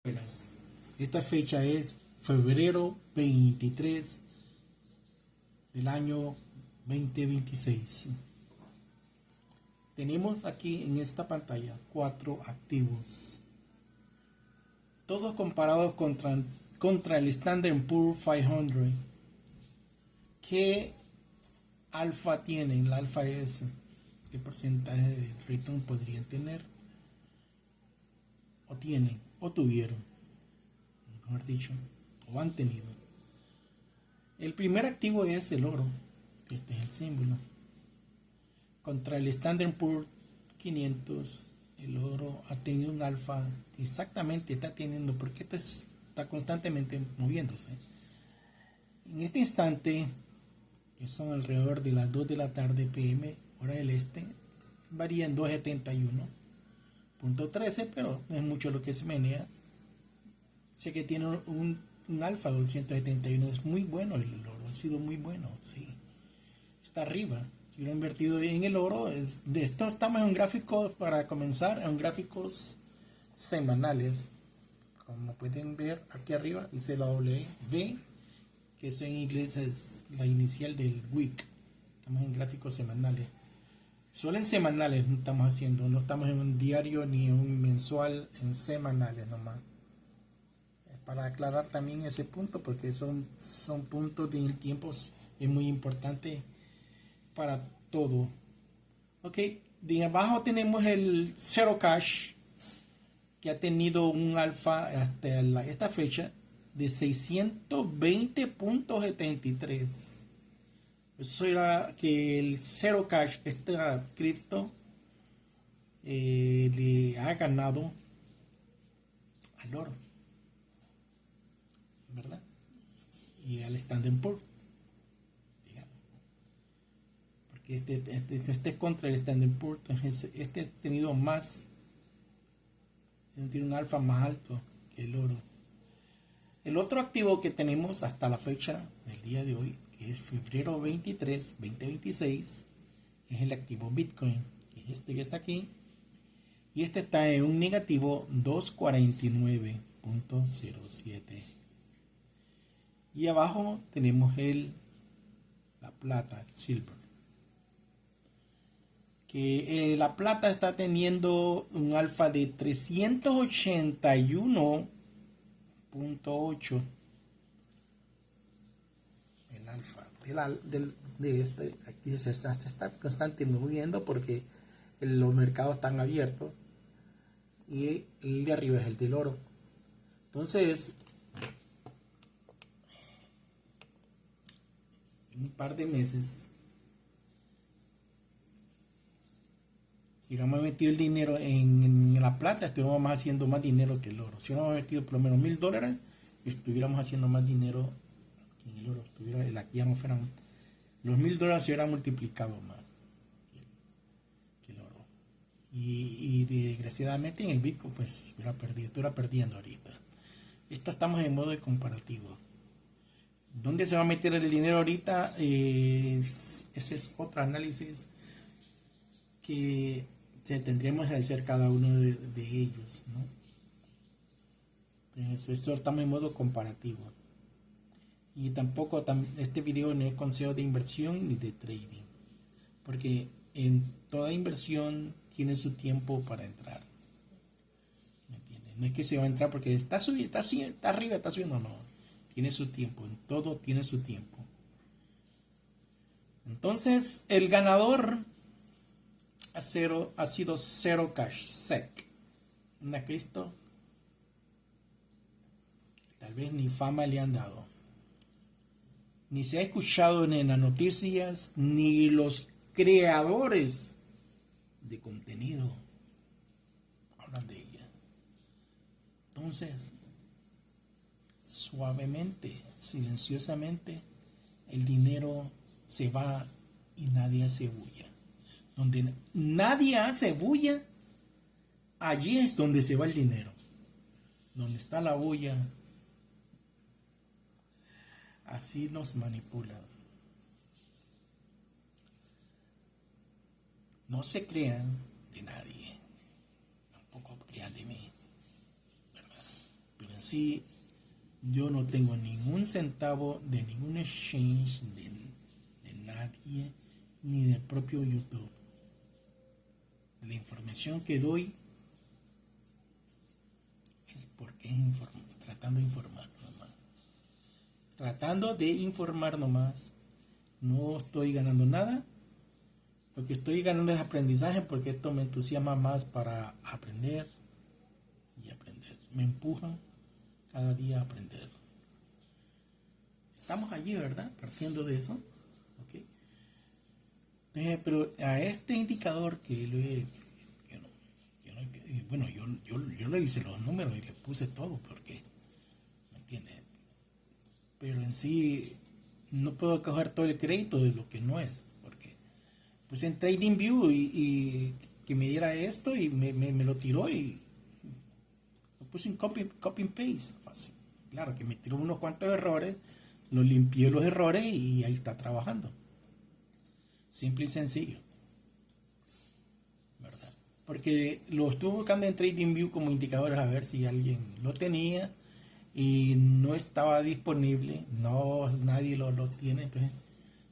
Buenas. Esta fecha es febrero 23 del año 2026. Tenemos aquí en esta pantalla 4 activos, todos comparados contra el Standard Poor's 500. ¿Qué alfa tienen? La alfa es qué porcentaje de return podrían tener, o tienen, o tuvieron, mejor dicho, o han tenido. El primer activo es el oro. Este es el símbolo. Contra el Standard Poor's 500, el oro ha tenido un alfa, exactamente está teniendo, porque esto está constantemente moviéndose. En este instante, que son alrededor de las 2 de la tarde PM, hora del este, varía en 271.13, pero no es mucho lo que se menea. Sé que tiene un alfa 271, es muy bueno el oro, ha sido muy bueno, sí. Está arriba. Si hubiera invertido en el oro, de esto estamos en un gráfico, para comenzar, en gráficos semanales. Como pueden ver aquí arriba, dice la W, que eso en inglés es la inicial del week. Estamos en gráficos semanales. Solo en semanales no estamos haciendo, no estamos en un diario ni en un mensual, en semanales nomás. Para aclarar también ese punto, porque son puntos de tiempo, es muy importante para todo. Ok, de abajo tenemos el Zero Cash, que ha tenido un alfa hasta esta fecha de 620.73. Eso era que el Zero Cash, esta cripto, le ha ganado al oro, ¿verdad? Y al Standard Poor's, digamos. Porque este es contra el Standard Poor's, entonces este ha tenido más, tiene un alfa más alto que el oro. El otro activo que tenemos hasta la fecha del día de hoy, que es febrero 23, 2026, es el activo Bitcoin, que es este que está aquí, y este está en un negativo 249.07. Y abajo tenemos la plata, el silver, que la plata está teniendo un alfa de 381.8. El alfa de este aquí se está constantemente moviendo, porque los mercados están abiertos, y el de arriba es el del oro. Entonces, en un par de meses, si hubiéramos metido el dinero en la plata, estuviéramos haciendo más dinero que el oro. Si hubiéramos metido por lo menos $1000, estuviéramos haciendo más dinero que en el oro. Aquí ya no fueran los $1000, se hubieran multiplicado más que el oro. Y desgraciadamente en el Bitcoin, pues estuviera perdiendo ahorita. Esto estamos en modo de comparativo. ¿Dónde se va a meter el dinero ahorita? Ese es otro análisis que tendríamos que hacer cada uno de ellos, ¿no? Pues esto estamos en modo comparativo. Y tampoco este video no es consejo de inversión ni de trading, porque en toda inversión tiene su tiempo para entrar. ¿Me entiendes? No es que se va a entrar porque está subiendo, está arriba, está subiendo, no. Tiene su tiempo, en todo tiene su tiempo. Entonces, el ganador ha sido Zero Cash, SEC. Una Cristo, tal vez ni fama le han dado, ni se ha escuchado en las noticias, ni los creadores de contenido hablan de ella. Entonces, suavemente, silenciosamente, el dinero se va y nadie hace bulla. Donde nadie hace bulla, allí es donde se va el dinero. Donde está la bulla, así nos manipulan. No se crean de nadie, tampoco crean de mí, ¿verdad? sí, yo no tengo ningún centavo de ningún exchange de nadie, ni del propio YouTube. La información que doy es porque tratando de informar nomás. Tratando de informar nomás. No estoy ganando nada. Lo que estoy ganando es aprendizaje, porque esto me entusiasma más para aprender y aprender. Me empuja cada día a aprender. Estamos allí, ¿verdad? Partiendo de eso. ¿Ok? Pero a este indicador que bueno, yo le hice los números y le puse todo, porque, ¿me entiendes? Pero en sí no puedo coger todo el crédito de lo que no es, porque puse en TradingView y que me diera esto y me lo tiró y lo puse en copy and paste, fácil. Claro que me tiró unos cuantos errores, lo limpié los errores y ahí está trabajando. Simple y sencillo, ¿verdad? Porque lo estuve buscando en TradingView como indicadores a ver si alguien lo tenía y no estaba disponible. No, nadie lo tiene. Pues,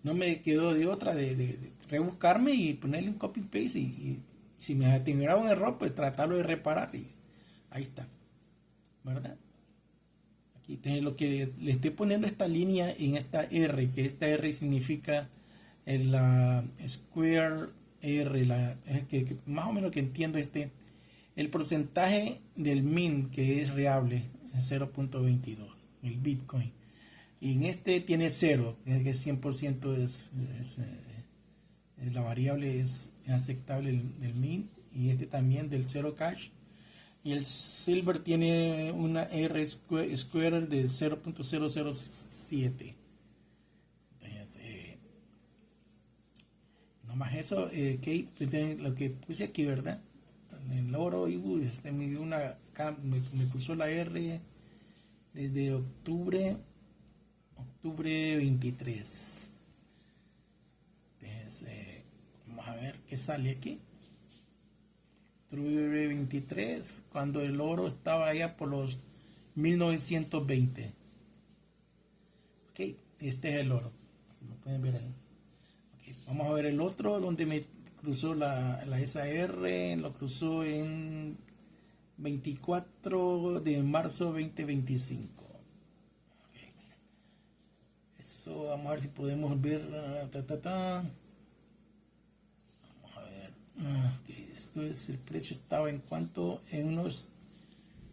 no me quedó de otra de rebuscarme y ponerle un copy paste y si me teniera un error, pues tratarlo de reparar y ahí está, ¿verdad? Aquí tiene lo que le estoy poniendo esta línea en esta R, que esta R significa la Square R, es que más o menos que entiendo el porcentaje del min que es reable es 0.22, el Bitcoin. Y en este tiene 0, que es 100% la variable es aceptable del min, y este también del 0 cash. Y el Silver tiene una R square de 0.007. Entonces, no más eso, lo que puse aquí, ¿verdad? El oro y me dio me puso la R desde octubre 23. Entonces, vamos a ver qué sale aquí. Octubre 23, cuando el oro estaba allá por los 1920. Ok, este es el oro, lo pueden ver ahí. Okay, vamos a ver el otro donde me cruzó la SAR, lo cruzó en 24 de marzo 2025. Okay. Eso, vamos a ver si podemos ver. Vamos a ver. Okay, esto es, el precio estaba en cuanto, en unos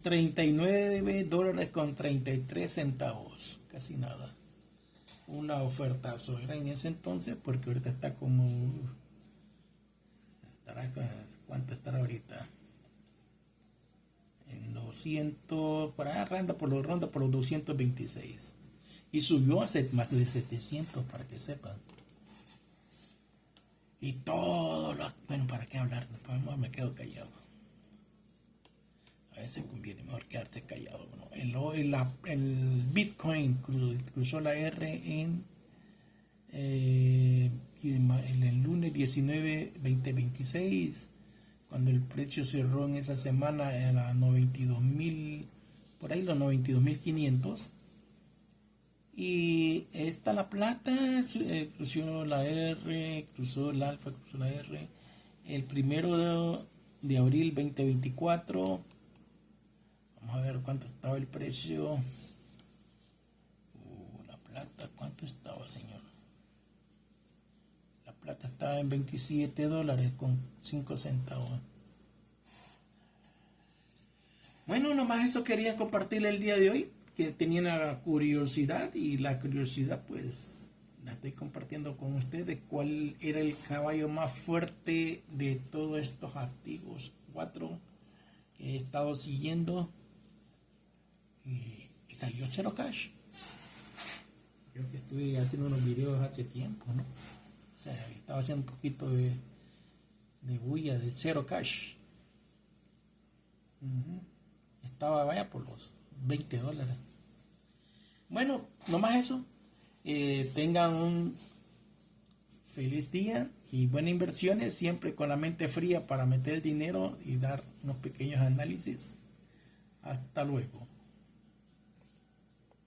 $39 con 33 centavos, casi nada. Una oferta era en ese entonces, porque ahorita está como, ¿cuánto estará ahorita? En 200, por ahí ronda por los 226, y subió a más de 700, para que sepan. Y todo bueno, ¿para qué hablar? Después me quedo callado. A veces conviene mejor quedarse callado. Bueno, el Bitcoin cruzó la R en el lunes 19, 2026, cuando el precio cerró en esa semana en la 92.000, por ahí los 92.500. Y esta la plata, cruzó la R, cruzó el alfa, cruzó la R el 1 de abril 2024. Vamos a ver cuánto estaba el precio. La plata, ¿cuánto estaba, señor? La plata estaba en $27 con 5 centavos. Bueno, nomás eso quería compartirle el día de hoy, que tenía la curiosidad, y la curiosidad pues la estoy compartiendo con ustedes, cuál era el caballo más fuerte de todos estos activos 4 que he estado siguiendo, y salió cero cash. Creo que estuve haciendo unos videos hace tiempo, ¿no? O sea, estaba haciendo un poquito de bulla de cero cash. Estaba, vaya, por los $20. Bueno, nomás eso. Tengan un feliz día y buenas inversiones, siempre con la mente fría para meter el dinero y dar unos pequeños análisis. Hasta luego.